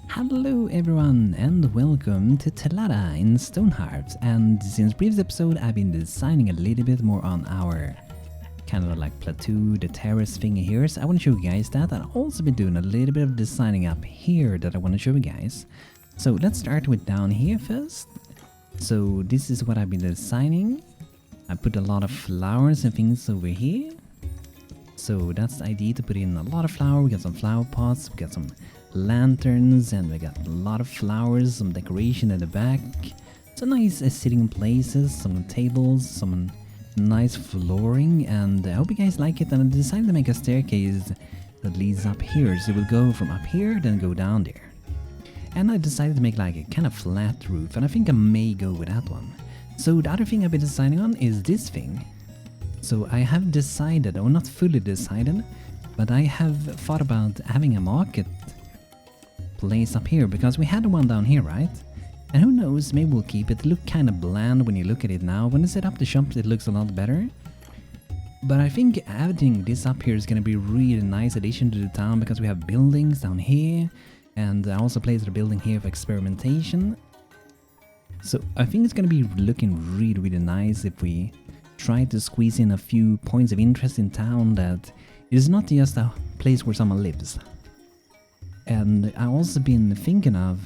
Hello everyone and welcome to Telada in Stonehearth, and since previous episode I've been designing a little bit more on our kind of like plateau, the terrace thing here, so I want to show you guys that. I've also been doing a little bit of designing up here that I want to show you guys. So let's start with down here first. So this is what I've been designing. I put a lot of flowers and things over here. So that's the idea, to put in a lot of flower. We got some flower pots, we got some lanterns, and we got a lot of flowers, some decoration at the back. Some nice sitting places, some tables, some nice flooring, and I hope you guys like it. And I decided to make a staircase that leads up here, so it will go from up here, then go down there. And I decided to make like a kind of flat roof, and I think I may go with that one. So the other thing I've been designing on is this thing. So I have decided, or not fully decided, but I have thought about having a market place up here, because we had one down here, right? And who knows, maybe we'll keep it. It look kind of bland when you look at it now. When I set up the shop, it looks a lot better. But I think adding this up here is going to be a really nice addition to the town, because we have buildings down here, and I also placed a building here for experimentation. So I think it's going to be looking really, really nice if we try to squeeze in a few points of interest in town that is not just a place where someone lives. And I've also been thinking of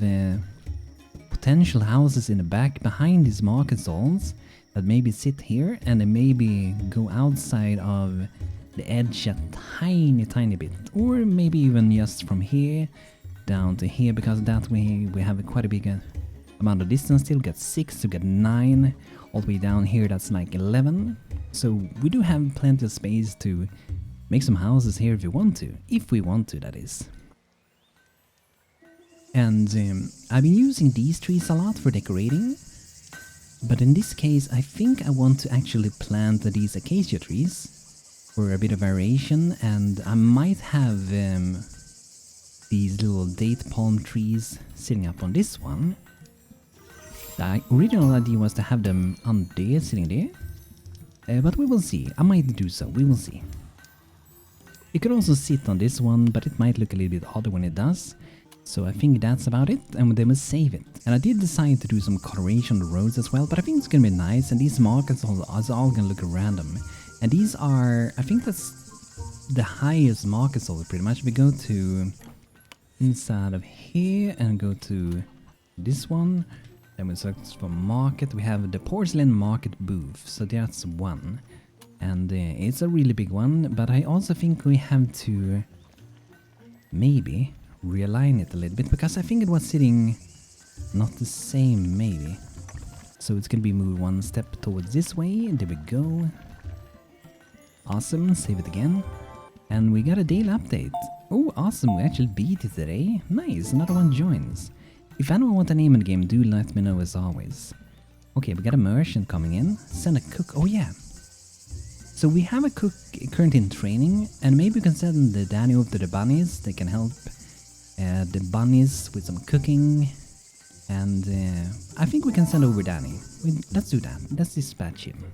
potential houses in the back behind these market stalls that maybe sit here and then maybe go outside of the edge a tiny bit, or maybe even just from here down to here, because that way we have quite a big amount of distance still. Got 6, we got 9, all the way down here that's like 11. So we do have plenty of space to make some houses here if we want to, that is. And I've been using these trees a lot for decorating, but in this case I think I want to actually plant these acacia trees for a bit of variation, and I might have these little date palm trees sitting up on this one. The original idea was to have them on there, sitting there, but we will see. I might do so, we will see. It could also sit on this one, but it might look a little bit odd when it does. So I think that's about it, and then we'll save it. And I did decide to do some coloration on the roads as well, but I think it's gonna be nice, and these markets are all gonna look random. And these are, I think that's the highest markets all pretty much. We go to inside of here and go to this one. Then we search for market. We have the porcelain market booth, so that's one. And it's a really big one, but I also think we have to maybe realign it a little bit, because I think it was sitting not the same maybe. So it's gonna be moved one step towards this way, and there we go. Awesome, save it again. And we got a daily update. Oh awesome, we actually beat it today. Nice, another one joins. If anyone want a name in the game, do let me know as always. Okay, we got a merchant coming in. Send a cook, oh yeah. So we have a cook currently in training, and maybe we can send the Danny over to the bunnies. They can help the bunnies with some cooking, and I think we can send over Danny. Let's do that. Let's dispatch him.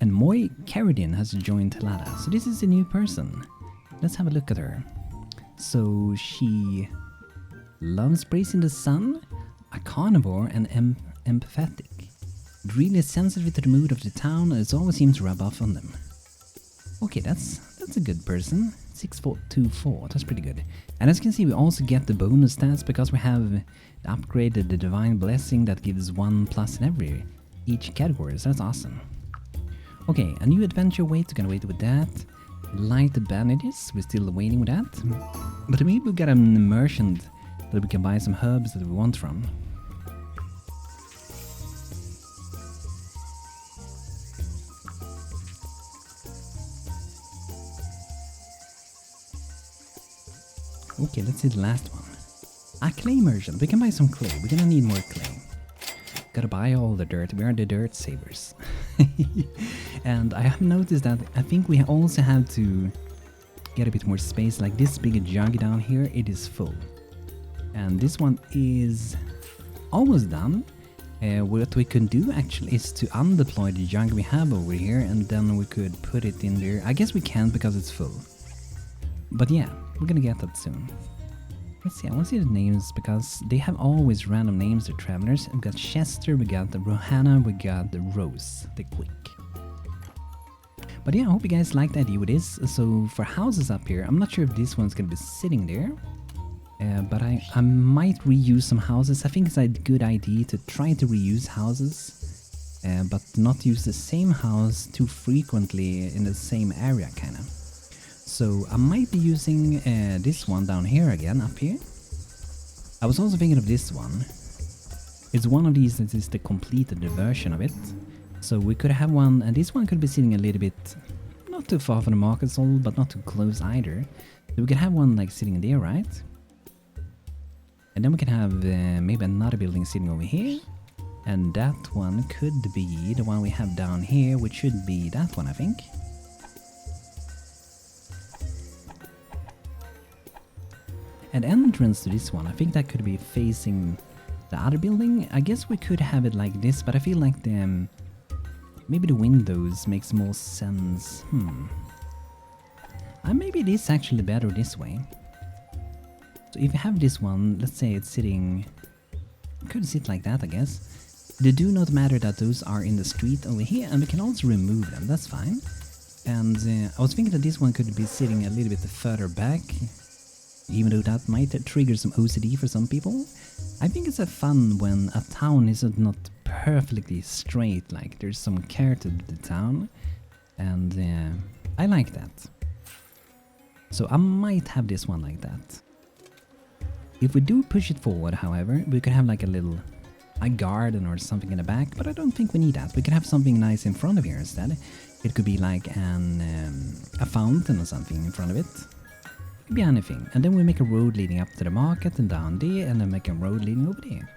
And Moy Carradine has joined Telada, so this is a new person. Let's have a look at her. So she loves praising the sun, a carnivore, and empathetic. Really sensitive to the mood of the town, and it always seems to rub off on them. Okay, that's a good person. 6'4", that's pretty good. And as you can see, we also get the bonus stats because we have upgraded the divine blessing that gives 1+ in each category, so that's awesome. Okay, a new adventure wait, we're gonna wait with that. Light bandages, we're still waiting with that. But maybe we got a merchant that we can buy some herbs that we want from. Okay, let's see the last one. A clay merchant. We can buy some clay. We're gonna need more clay. Gotta buy all the dirt. We are the dirt savers. And I have noticed that I think we also have to get a bit more space. Like this big jug down here, it is full. And this one is almost done. What we can do actually is to undeploy the jug we have over here, and then we could put it in there. I guess we can't because it's full. But yeah, we're gonna get that soon. Let's see, I want to see the names because they have always random names, the travelers. We got Chester, we got the Rohanna, we got the Rose, the Quick. But yeah, I hope you guys like the idea with this. So for houses up here, I'm not sure if this one's gonna be sitting there. But I might reuse some houses. I think it's a good idea to try to reuse houses. But not use the same house too frequently in the same area, kinda. So I might be using this one down here again, up here. I was also thinking of this one. It's one of these that is the completed version of it. So we could have one, and this one could be sitting a little bit, not too far from the market stall, but not too close either. So we could have one like sitting there, right? And then we can have maybe another building sitting over here. And that one could be the one we have down here, which should be that one, I think. An entrance to this one, I think that could be facing the other building. I guess we could have it like this, but I feel like maybe the windows makes more sense. Maybe it is actually better this way. So if you have this one, let's say it's sitting... could sit like that, I guess. They do not matter that those are in the street over here, and we can also remove them, that's fine. And I was thinking that this one could be sitting a little bit further back, even though that might trigger some OCD for some people. I think it's a fun when a town isn't not perfectly straight, like there's some character to the town, and I like that. So I might have this one like that. If we do push it forward, however, we could have like a garden or something in the back, but I don't think we need that. We could have something nice in front of here instead. It could be like a fountain or something in front of it. It could be anything. And then we make a road leading up to the market and down there, and then make a road leading over there.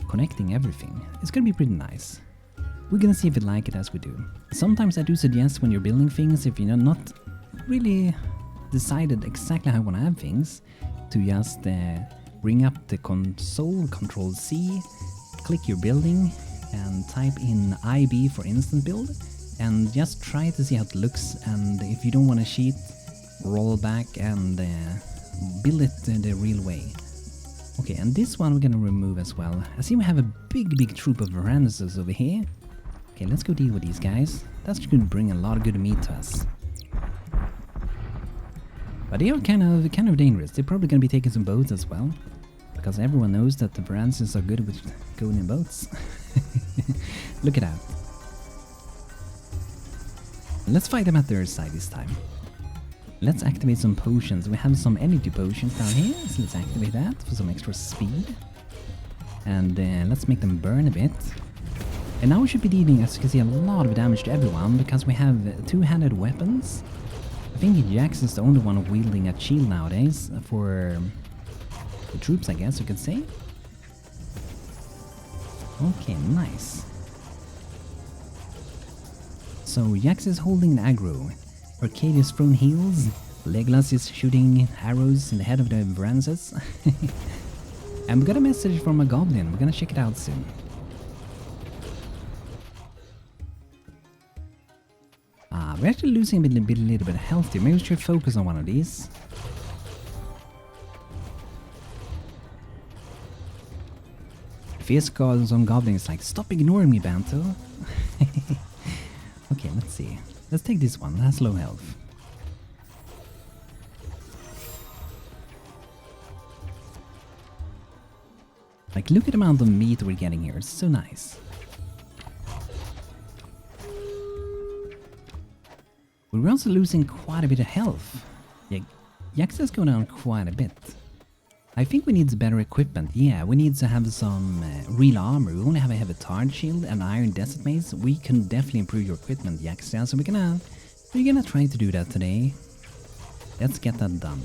Connecting everything. It's gonna be pretty nice. We're gonna see if we like it as we do. Sometimes I do suggest when you're building things, if you're not really decided exactly how you want to have things, to just bring up the console, Control C, click your building, and type in IB for instant build, and just try to see how it looks. And if you don't want to cheat, roll back and build it the real way. Okay, and this one we're gonna remove as well. I see we have a big troop of verandas over here. Okay, let's go deal with these guys. That's gonna bring a lot of good meat to us. But they are kind of dangerous. They're probably gonna be taking some boats as well, because everyone knows that the verandas are good with going in boats. Look at that. Let's fight them at their side this time. Let's activate some potions. We have some energy potions down here, so let's activate that for some extra speed. And let's make them burn a bit. And now we should be dealing, as you can see, a lot of damage to everyone, because we have two-handed weapons. I think Jax is the only one wielding a shield nowadays for the troops, I guess you could say. Okay, nice. So Jax is holding an aggro. Arcadius throwing heals. Legolas is shooting arrows in the head of the verandas. And we got a message from a goblin. We're gonna check it out soon. We're actually losing a little bit of health here. Maybe we should focus on one of these. Fierce gods on goblins like, stop ignoring me, Banto. Okay, let's see. Let's take this one. It has low health. Like, look at the amount of meat we're getting here. It's so nice. We're also losing quite a bit of health. Yeah, Jax is going down quite a bit. I think we need better equipment. Yeah, we need to have some real armor. We only have a heavy tard shield and iron desert mace. We can definitely improve your equipment, Jax. Yeah, so we're gonna try to do that today. Let's get that done.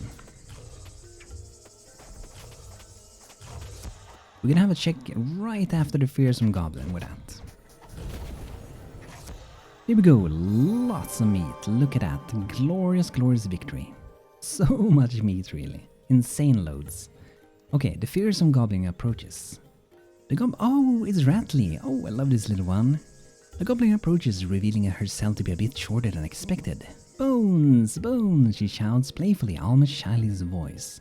We're gonna have a check right after the fearsome goblin with that. Here we go, lots of meat. Look at that, glorious, glorious victory. So much meat, really. Insane loads. Okay, the fearsome goblin approaches. Oh, it's Ratley. Oh, I love this little one. The goblin approaches, revealing herself to be a bit shorter than expected. Bones! Bones! She shouts playfully, almost shyly's voice.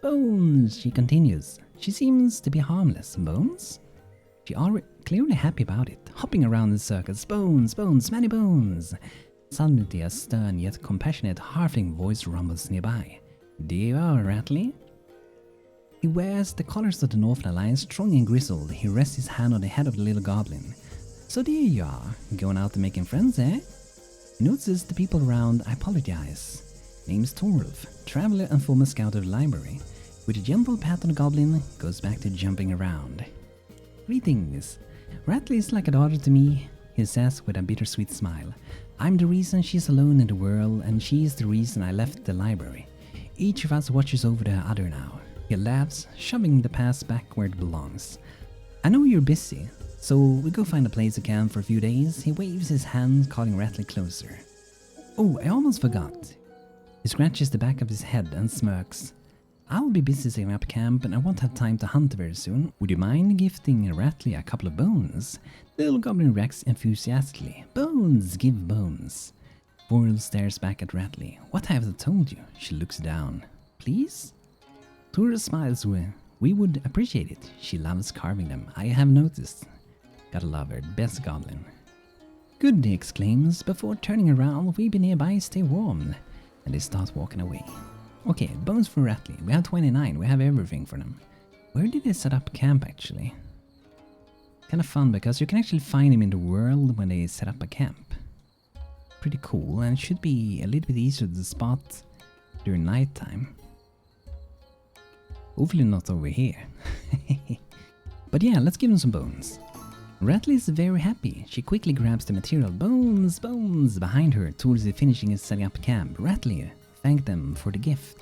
Bones! She continues. She seems to be harmless. Bones? She already clearly happy about it, hopping around in circles. Bones! Bones! Many bones! Suddenly a stern yet compassionate Hearthling voice rumbles nearby. There you are, Ratley. He wears the colors of the Northern Alliance, strong and grizzled. He rests his hand on the head of the little goblin. So there you are, going out and making friends, eh? He notices the people around. I apologize. Name's Thorulf, traveler and former scout of the library. With a gentle pat on the goblin, goes back to jumping around. Greetings. Ratley is like a daughter to me, he says with a bittersweet smile. I'm the reason she's alone in the world, and she's the reason I left the library. Each of us watches over the other now. He laughs, shoving the past back where it belongs. I know you're busy, so we go find a place to camp for a few days. He waves his hand, calling Ratley closer. Oh, I almost forgot. He scratches the back of his head and smirks. I'll be busy setting up camp and I won't have time to hunt very soon. Would you mind gifting Ratley a couple of bones? The little goblin reacts enthusiastically. Bones! Give bones. Thorulf stares back at Ratley. What have I told you? She looks down. Please? Thorulf smiles. We would appreciate it. She loves carving them. I have noticed. Gotta love her. Best goblin. Good, he exclaims. Before turning around, we be nearby, stay warm. And they start walking away. Okay, bones for Ratley. We have 29. We have everything for them. Where did they set up camp, actually? Kind of fun, because you can actually find them in the world when they set up a camp. Pretty cool, and it should be a little bit easier to spot during nighttime. Hopefully not over here. But yeah, let's give them some bones. Ratley is very happy. She quickly grabs the material. Bones, bones! Behind her, Thorulf is finishing his setting up camp. Ratley thank them for the gift.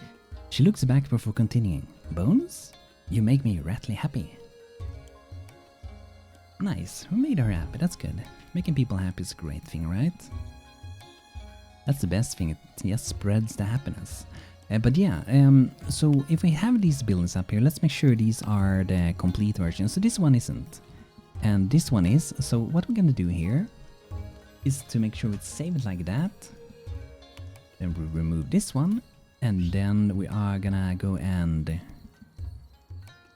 She looks back before continuing. Bones? You make me Ratley happy. Nice, we made her happy, that's good. Making people happy is a great thing, right? That's the best thing, it just spreads the happiness. But yeah, so if we have these buildings up here, let's make sure these are the complete versions. So this one isn't. And this one is. So what we're gonna do here is to make sure it's saved like that. Then we remove this one. And then we are gonna go and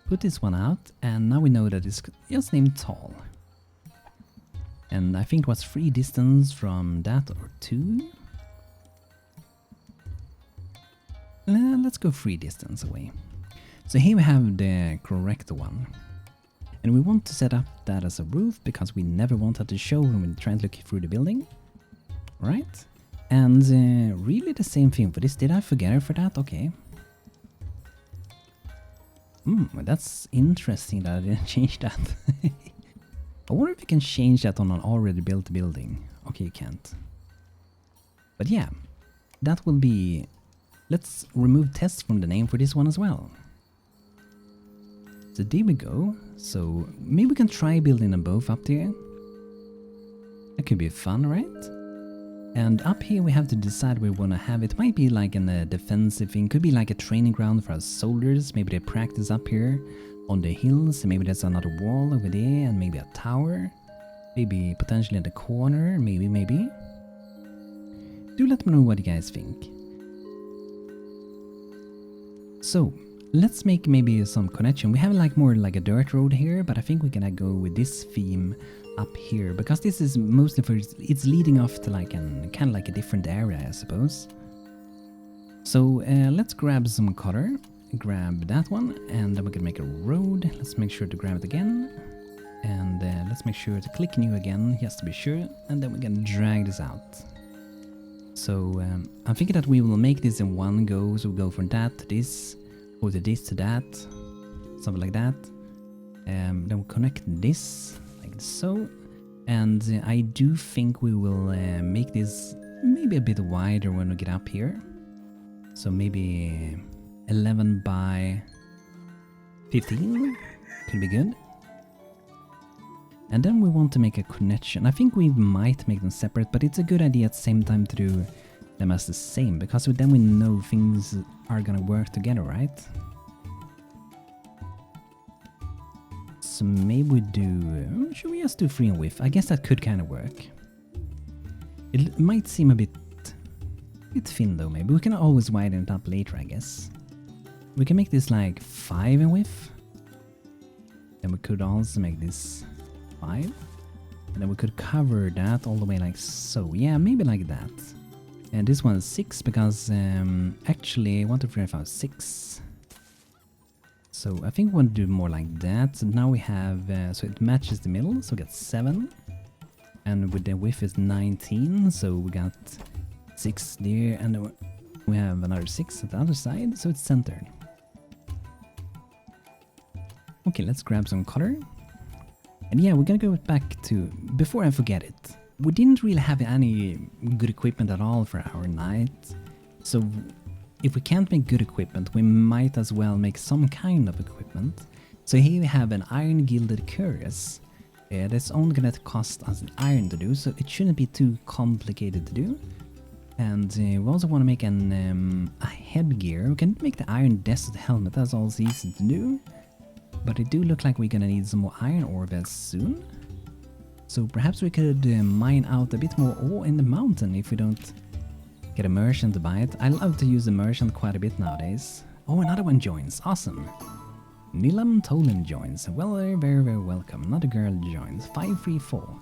put this one out. And now we know that it's just named Tall. And I think it was 3 distance from that, or 2. Let's go 3 distance away. So here we have the correct one. And we want to set up that as a roof because we never want that to show when we try to look through the building. Right? And really the same thing for this. Did I forget her for that? Okay. That's interesting that I didn't change that. I wonder if you can change that on an already built building. Okay, you can't. But yeah, that will be... Let's remove test from the name for this one as well. So there we go. So maybe we can try building them both up there. That could be fun, right? And up here we have to decide where we want to have it. Might be like a defensive thing. Could be like a training ground for our soldiers. Maybe they practice up here on the hills. Maybe there's another wall over there and maybe a tower. Maybe potentially in the corner. Maybe. Do let me know what you guys think. So, let's make maybe some connection. We have like more like a dirt road here, but I think we're gonna go with this theme up here because this is mostly for it's leading off to like kind of like a different area, I suppose. So let's grab some color, grab that one, and then we're gonna make a road. Let's make sure to grab it again, and let's make sure to click new again just to be sure, and then we're gonna drag this out. So I'm thinking that we will make this in one go. So we'll go from that to this, or to this to that, something like that. Then we'll connect this like so. And I do think we will make this maybe a bit wider when we get up here. So maybe 11 by 15 could be good. And then we want to make a connection. I think we might make them separate, but it's a good idea at the same time to do them as the same, because then we know things are gonna work together, right? So maybe we do... should we just do 3 and width? I guess that could kind of work. It might seem a bit Bit thin though, maybe. We can always widen it up later, I guess. We can make this like 5 in width. Then we could also make this 5. And then we could cover that all the way like so. Yeah, maybe like that. And this one is 6 because actually 1, 2, 3, 4, 5, 6. So I think we want to do more like that. So now we have, so it matches the middle, so we got 7. And with the width is 19, so we got 6 there, and then we have another 6 at the other side, so it's centered. Okay, let's grab some color. And yeah, we're gonna go back to, before I forget it, we didn't really have any good equipment at all for our knight. So if we can't make good equipment, we might as well make some kind of equipment. So here we have an iron gilded cuirass. That's only gonna cost us iron to do, so it shouldn't be too complicated to do. And we also want to make an a headgear. We can make the iron desert helmet, that's also easy to do. But it do look like we're gonna need some more iron ore very soon. So perhaps we could mine out a bit more ore in the mountain if we don't get a merchant to buy it. I love to use a merchant quite a bit nowadays. Oh, another one joins, awesome. Nilam Tolan joins, well, very welcome. Another girl joins, 534.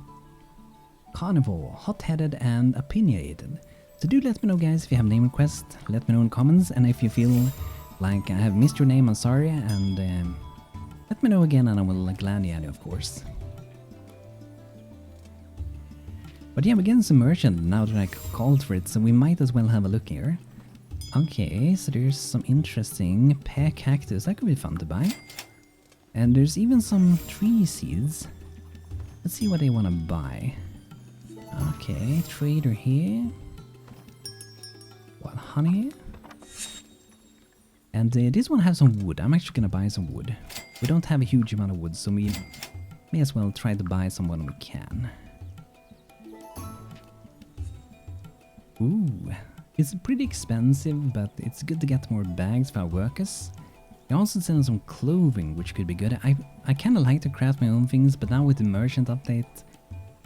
Carnivore, hot-headed and opinionated. So do let me know, guys, if you have name requests, let me know in comments, and if you feel like I have missed your name, I'm sorry, and let me know again and I will gladly add you, of course. But yeah, we're getting some merchant now that I called for it, so we might as well have a look here. Okay, so there's some interesting pear cactus, that could be fun to buy. And there's even some tree seeds. Let's see what they want to buy. Okay, trader here. What, honey? And this one has some wood. I'm actually gonna buy some wood. We don't have a huge amount of wood, so we may as well try to buy some when we can. Ooh, it's pretty expensive, but it's good to get more bags for our workers. I also send some clothing, which could be good. I kind of like to craft my own things, but now with the merchant update,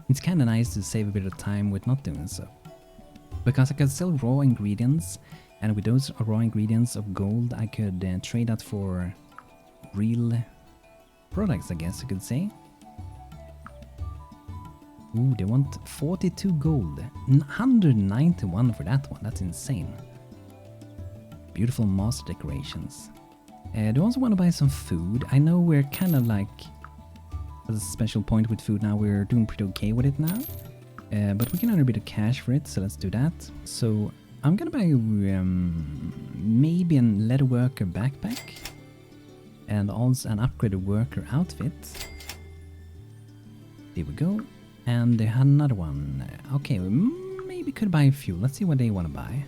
it's kind of nice to save a bit of time with not doing so. Because I could sell raw ingredients, and with those raw ingredients of gold, I could trade that for real products, I guess you could say. Ooh, they want 42 gold. 191 for that one, that's insane. Beautiful moss decorations. They also want to buy some food. I know we're kind of like at a special point with food now, we're doing pretty okay with it now. But we can earn a bit of cash for it, so let's do that. So I'm gonna buy maybe a leatherworker backpack. And also an upgraded worker outfit. There we go. And they had another one. Okay, we maybe could buy a few. Let's see what they want to buy.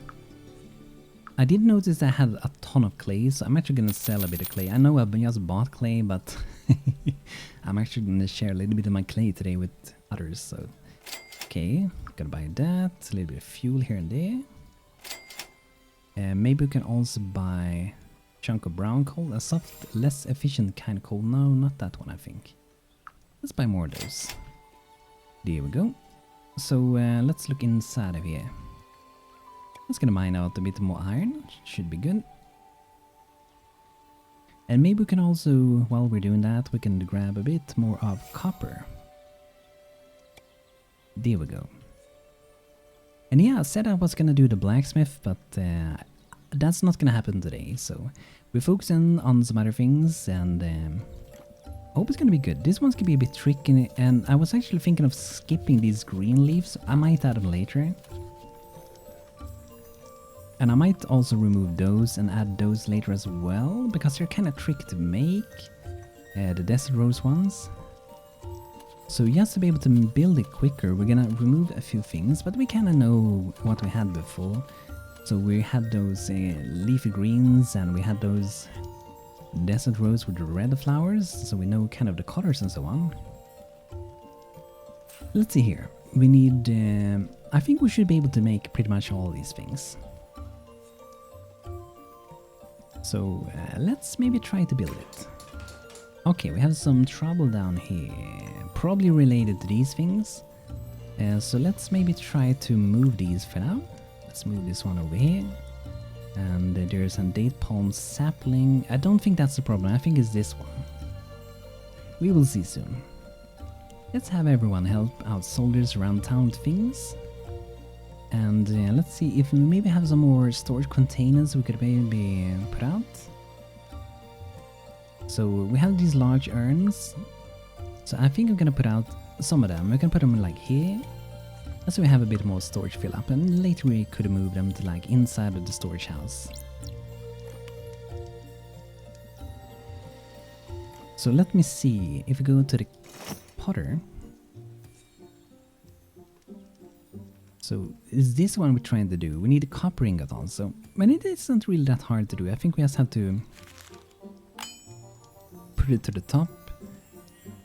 I did notice I had a ton of clay, so I'm actually going to sell a bit of clay. I know I've just bought clay, but I'm actually going to share a little bit of my clay today with others. So, okay, gotta buy that. A little bit of fuel here and there. Maybe we can also buy a chunk of brown coal, a soft, less efficient kind of coal. No, not that one, I think. Let's buy more of those. There we go. So let's look inside of here. Let's gonna mine out a bit more iron. Should be good. And maybe we can also, while we're doing that, we can grab a bit more of copper. There we go. And yeah, I said I was gonna do the blacksmith, but that's not gonna happen today. So we're focusing on some other things, and I hope it's gonna be good. This one's gonna be a bit tricky, and I was actually thinking of skipping these green leaves. I might add them later. And I might also remove those and add those later as well, because they're kind of tricky to make. The desert rose ones. So just to be able to build it quicker, we're gonna remove a few things, but we kind of know what we had before. So we had those leafy greens, and we had those desert rose with the red flowers, so we know kind of the colors and so on. Let's see here. We need... I think we should be able to make pretty much all these things. So let's maybe try to build it. Okay, we have some trouble down here, probably related to these things. So let's maybe try to move these for now. Let's move this one over here. And there's a date palm sapling. I don't think that's the problem. I think it's this one. We will see soon. Let's have everyone help out soldiers around town with things. And let's see if we maybe have some more storage containers we could maybe put out. So we have these large urns. So I think I'm gonna put out some of them. We can put them like here. So we have a bit more storage fill up, and later we could move them to like inside of the storage house. So let me see if we go to the potter. So is this one we're trying to do? We need a copper ingot also, but it isn't really that hard to do. I think we just have to put it to the top,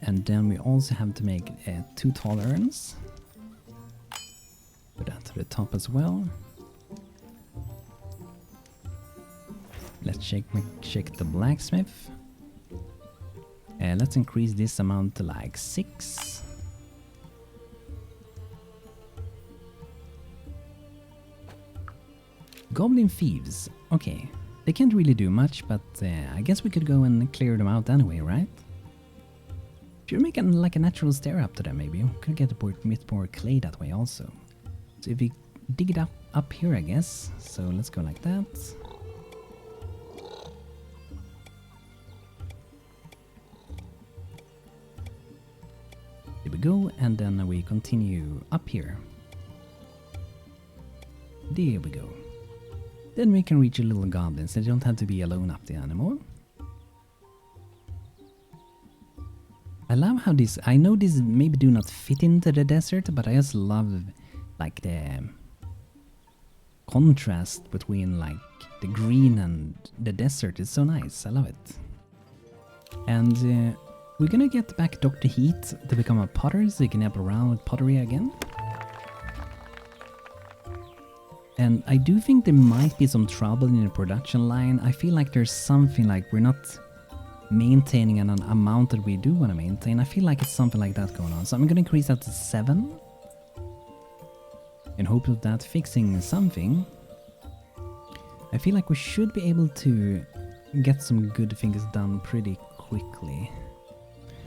and then we also have to make 2 tall urns. Put that to the top as well. Let's check the blacksmith. Let's increase this amount to like 6. Goblin thieves. Okay, they can't really do much, but I guess we could go and clear them out anyway, right? Should we make like a natural stair up to them maybe? We could get a bit more clay that way also. So if we dig it up here, I guess. So let's go like that. There we go, and then we continue up here. There we go. Then we can reach a little goblins. They don't have to be alone up there anymore. I love how this... I know this maybe do not fit into the desert, but I just love like the contrast between like the green and the desert. It's so nice. I love it. And we're gonna get back Dr. Heat to become a potter, so he can help around with pottery again. And I do think there might be some trouble in the production line. I feel like there's something like we're not maintaining an amount that we do want to maintain. I feel like it's something like that going on. So I'm gonna increase that to 7. In hope of that fixing something. I feel like we should be able to get some good things done pretty quickly.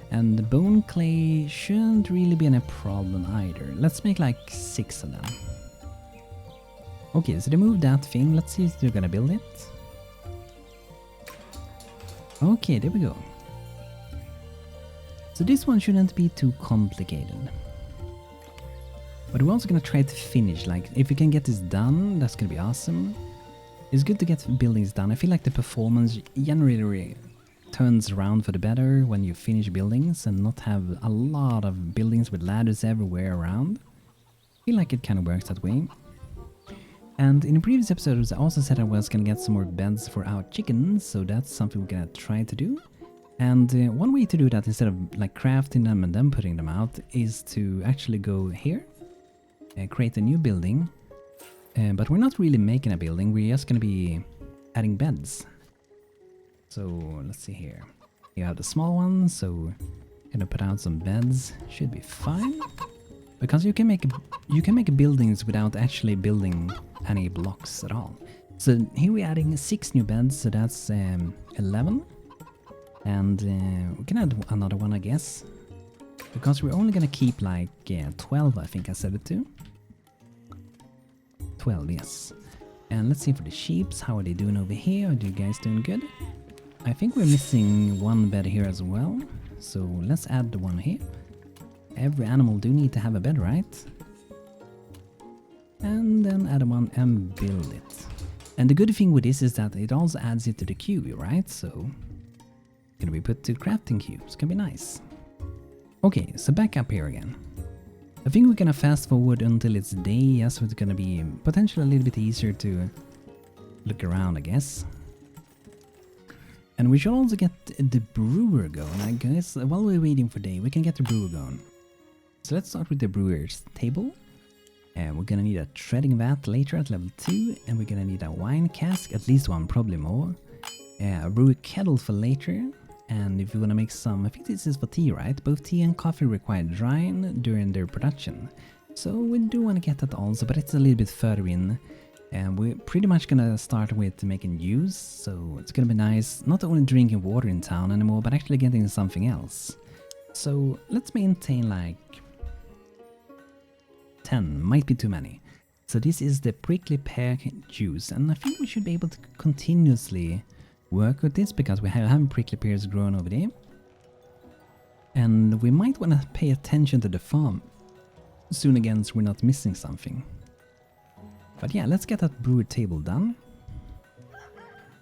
And the bone clay shouldn't really be any problem either. Let's make like 6 of them. Okay, so they moved that thing. Let's see if they're gonna build it. Okay, there we go. So this one shouldn't be too complicated. But we're also gonna try to finish. Like, if we can get this done, that's gonna be awesome. It's good to get buildings done. I feel like the performance generally turns around for the better when you finish buildings and not have a lot of buildings with ladders everywhere around. I feel like it kind of works that way. And in the previous episodes I also said I was gonna get some more beds for our chickens, so that's something we're gonna try to do. And one way to do that, instead of like crafting them and then putting them out, is to actually go here and create a new building. But we're not really making a building, we're just gonna be adding beds. So let's see here. You have the small one, so gonna put out some beds. Should be fine. Because you can make buildings without actually building any blocks at all. So here we're adding 6 new beds, so that's 11. And we can add another one, I guess. Because we're only gonna keep like 12, I think I said it to. 12, yes. And let's see for the sheeps, how are they doing over here? Are you guys doing good? I think we're missing one bed here as well. So let's add the one here. Every animal do need to have a bed, right? And then add one and build it. And the good thing with this is that it also adds it to the queue, right? So gonna be put to crafting queue. It's gonna be nice. Okay, so back up here again. I think we're gonna fast forward until it's day. Yes, so it's gonna be potentially a little bit easier to look around, I guess. And we should also get the brewer going, I guess. While we're waiting for day, we can get the brewer going. So let's start with the brewer's table. And we're gonna need a treading vat later at level 2. And we're gonna need a wine cask, at least one, probably more. A brewer kettle for later. And if you wanna make some, I think this is for tea, right? Both tea and coffee require drying during their production. So we do wanna get that also, but it's a little bit further in. And we're pretty much gonna start with making juice, so it's gonna be nice not only drinking water in town anymore, but actually getting something else. So let's maintain like 10, might be too many. So this is the prickly pear juice, and I think we should be able to continuously work with this because we have prickly pears growing over there. And we might want to pay attention to the farm soon again so we're not missing something. But yeah, let's get that brewer table done.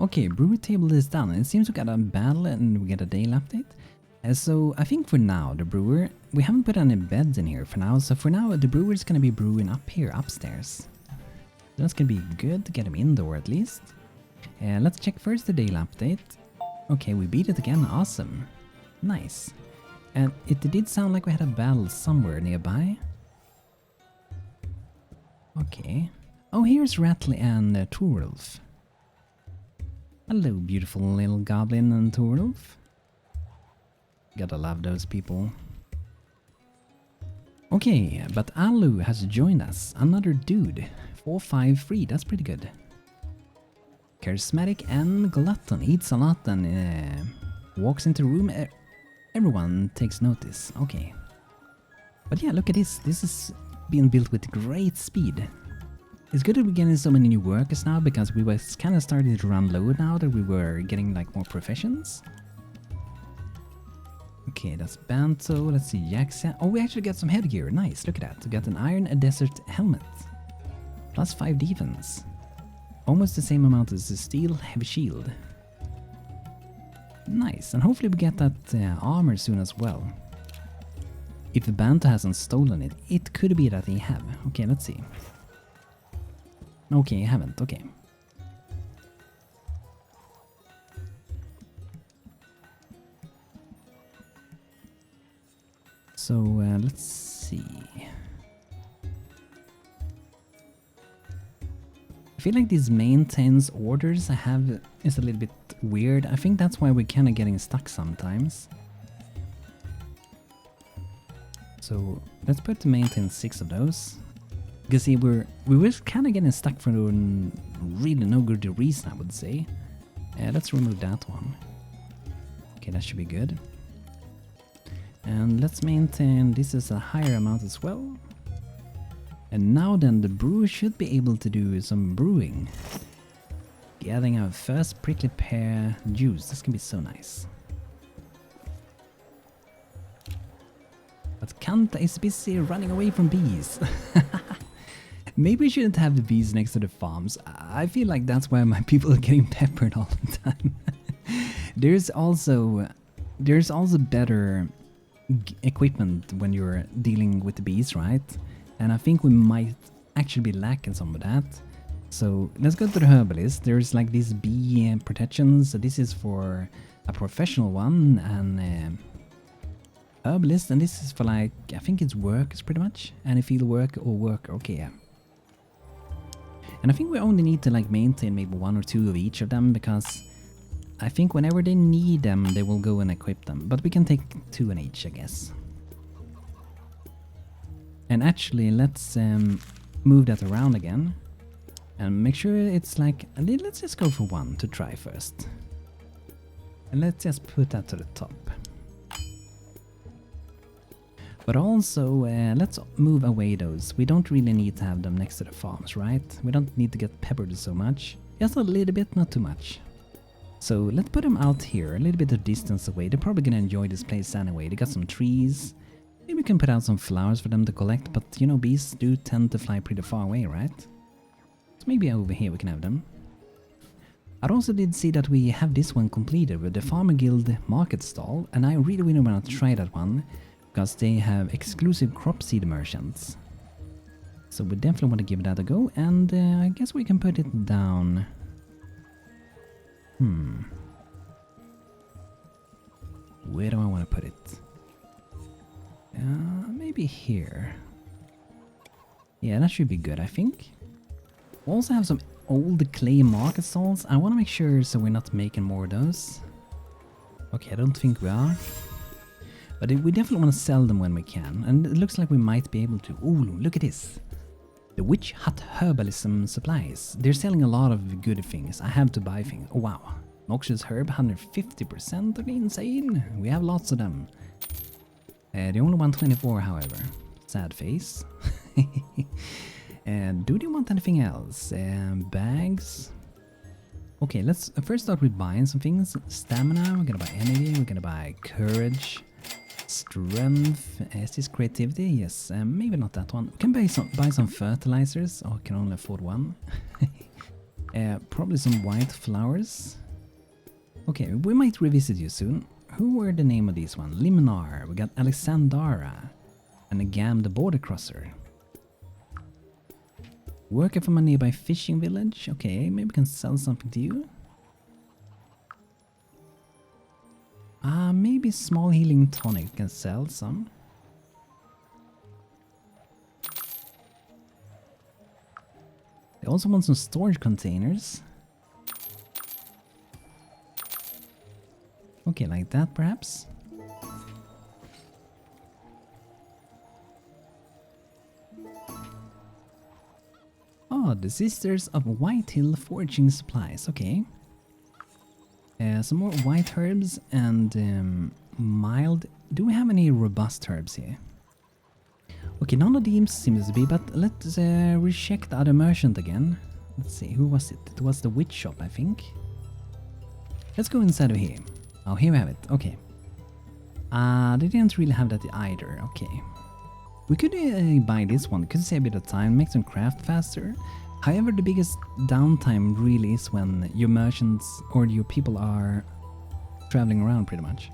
Okay, brewer table is done. It seems we got a battle and we get a daily update. So I think for now, the brewer, we haven't put any beds in here for now. So for now, the brewer is going to be brewing up here, upstairs. That's going to be good to get him indoor at least. Let's check first the daily update. Okay, we beat it again. Awesome. Nice. And it did sound like we had a battle somewhere nearby. Okay. Oh, here's Ratley and Thorulf. Hello, beautiful little goblin and Thorulf. Gotta love those people. Okay, but Alu has joined us. Another dude. 453, that's pretty good. Charismatic and glutton. Eats a lot and walks into the room. Everyone takes notice. Okay. But yeah, look at this. This is being built with great speed. It's good that we're getting so many new workers now because we was kind of starting to run low now that we were getting like more professions. Okay, that's Banto. Let's see, Jackson. Oh, we actually got some headgear. Nice, look at that. We got an iron desert helmet. Plus 5 defense. Almost the same amount as the steel heavy shield. Nice, and hopefully we get that armor soon as well. If the Banto hasn't stolen it, it could be that they have. Okay, let's see. Okay, I haven't. Okay. So let's see. I feel like these maintenance orders I have is a little bit weird. I think that's why we're kind of getting stuck sometimes. So let's put to maintain 6 of those. Because see, we were kind of getting stuck for really no good reason, I would say. Let's remove that one. Okay, that should be good. And let's maintain this is a higher amount as well. And now then the brewer should be able to do some brewing. Getting our first prickly pear juice. This can be so nice. But Kanta is busy running away from bees. Maybe we shouldn't have the bees next to the farms. I feel like that's why my people are getting peppered all the time. There's also better equipment when you're dealing with the bees, right? And I think we might actually be lacking some of that. So let's go to the herbalist. There's like these bee protections. So this is for a professional one, and herbalist, and this is for like, I think it's workers pretty much. Any field work or worker. Okay, yeah. And I think we only need to like maintain maybe 1 or 2 of each of them, because I think whenever they need them, they will go and equip them. But we can take 2 in each, I guess. And actually, let's move that around again. And make sure it's like, let's just go for 1 to try first. And let's just put that to the top. But also, let's move away those. We don't really need to have them next to the farms, right? We don't need to get peppered so much. Just a little bit, not too much. So let's put them out here, a little bit of distance away. They're probably gonna enjoy this place anyway. They got some trees. Maybe we can put out some flowers for them to collect, but you know, bees do tend to fly pretty far away, right? So maybe over here we can have them. I also did see that we have this one completed with the Farmer Guild market stall, and I really want to try that one, because they have exclusive crop seed merchants. So we definitely want to give that a go, and I guess we can put it down. Where do I want to put it? Maybe here. Yeah, that should be good, I think. We also have some old clay market stalls. I want to make sure so we're not making more of those. Okay, I don't think we are. But we definitely want to sell them when we can. And it looks like we might be able to. Ooh, look at this. The Witch Hut Herbalism Supplies. They're selling a lot of good things. I have to buy things. Oh wow. Noxious Herb, 150%. Okay, insane. We have lots of them. They only want 24, however. Sad face. Do they want anything else? Bags. Okay, let's first start with buying some things. Stamina, we're gonna buy energy, we're gonna buy courage, strength. Is this creativity? Yes, maybe not that one. We can buy some fertilizers. Oh, I can only afford one. Probably some white flowers. Okay, we might revisit you soon. Who were the name of these one? Liminar, we got Alexandra, and Agam the Border Crosser. Worker from a nearby fishing village. Okay, maybe we can sell something to you. Maybe small healing tonic can sell some. They also want some storage containers. Okay, like that perhaps. Oh, the Sisters of Whitehill Foraging Supplies, okay. Some more white herbs and mild. Do we have any robust herbs here? Okay, none of these seems to be, but let's recheck the other merchant again. Let's see, who was it? It was the witch shop, I think. Let's go inside of here. Oh, here we have it, okay. They didn't really have that either, okay. We could buy this one, could save a bit of time, make some craft faster. However, the biggest downtime really is when your merchants or your people are traveling around pretty much.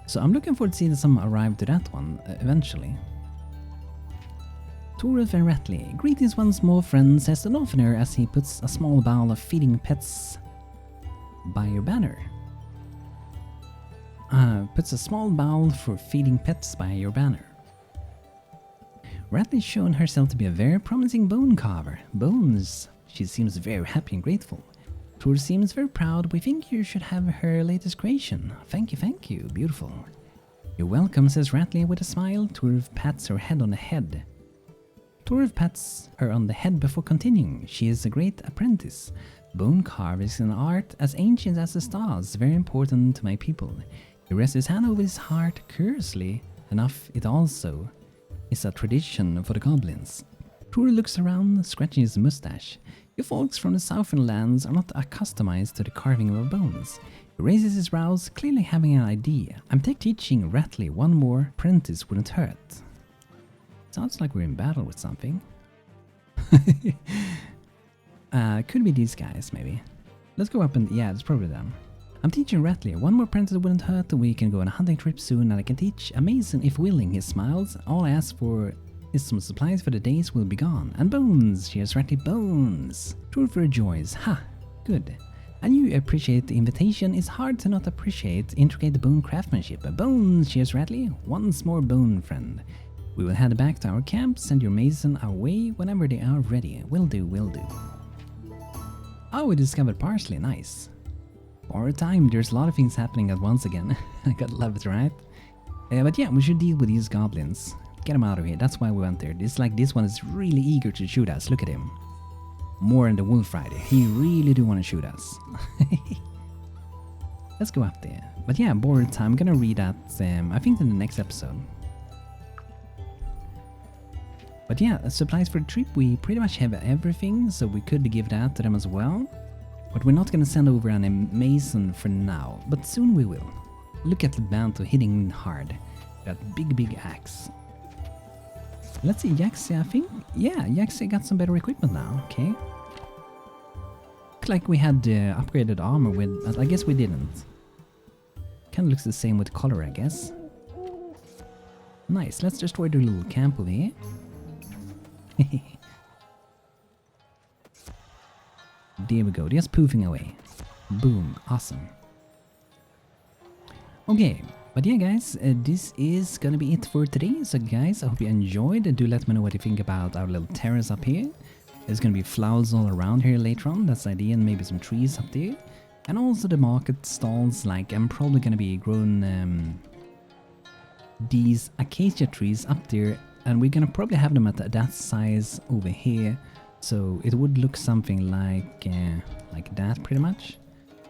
So I'm looking forward to seeing some arrive to that one eventually. Thorulf and Ratley. Greetings once more, friends, says the Northerner as he puts a small bowl of feeding pets by your banner. Puts a small bowl for feeding pets by your banner. Ratley's shown herself to be a very promising bone carver. Bones. She seems very happy and grateful. Thor seems very proud. We think you should have her latest creation. Thank you. Beautiful. You're welcome, says Ratley with a smile. Thorulf pats her head on the head. Thorulf pats her on the head before continuing. She is a great apprentice. Bone carving is an art as ancient as the stars, very important to my people. He rests his hand over his heart. Curiously enough, it also is a tradition for the goblins. Thor looks around, scratching his mustache. You folks from the southern lands are not accustomed to the carving of bones. He raises his brows, clearly having an idea. I'm teaching Ratley one more apprentice wouldn't hurt. Sounds like we're in battle with something. Could be these guys, maybe. Let's go up and... yeah, it's probably them. I'm teaching Ratley. One more apprentice wouldn't hurt. We can go on a hunting trip soon and I can teach a mason if willing. He smiles. All I ask for is some supplies for the days will be gone. And bones! Cheers, Ratley, bones! Thorulf rejoices. Ha! Good. And you appreciate the invitation. It's hard to not appreciate intricate bone craftsmanship. Bones! Cheers, Ratley. Once more, bone friend. We will head back to our camp. Send your mason our way whenever they are ready. Will do. Oh, we discovered parsley. Nice. For a time, there's a lot of things happening at once again. I gotta love it, right? But yeah, we should deal with these goblins. Get them out of here. That's why we went there. This one is really eager to shoot us. Look at him. More than the Wolf Rider. He really do want to shoot us. Let's go up there. But yeah, borrowed time. I'm gonna read that, I think in the next episode. But yeah, supplies for the trip. We pretty much have everything, so we could give that to them as well. But we're not gonna send over an mason for now, but soon we will. Look at the Banto hitting hard. That big axe. Let's see, Yaxi, I think. Yeah, Yaxi got some better equipment now, okay. Looked like we had upgraded armor with, but I guess we didn't. Kinda looks the same with color, I guess. Nice, let's destroy the little camp over here. There we go, just poofing away. Boom, awesome. Okay, but yeah guys, this is gonna be it for today. So guys, I hope you enjoyed. Do let me know what you think about our little terrace up here. There's gonna be flowers all around here later on, that's the idea, and maybe some trees up there. And also the market stalls, like I'm probably gonna be growing these acacia trees up there And we're gonna probably have them at that size over here, so it would look something like that pretty much,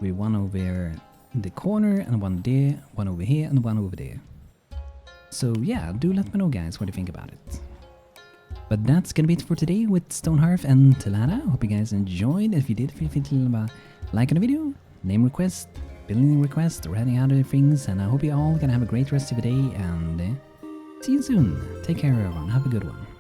with one over the corner and one there, one over here and one over there. So yeah, do let me know guys what you think about it. But that's gonna be it for today with Stonehearth and Telada. Hope you guys enjoyed. If you did, feel free to leave a like on the video, name request, building request, or any other things, and I hope you all gonna have a great rest of the day, and see you soon. Take care everyone, have a good one.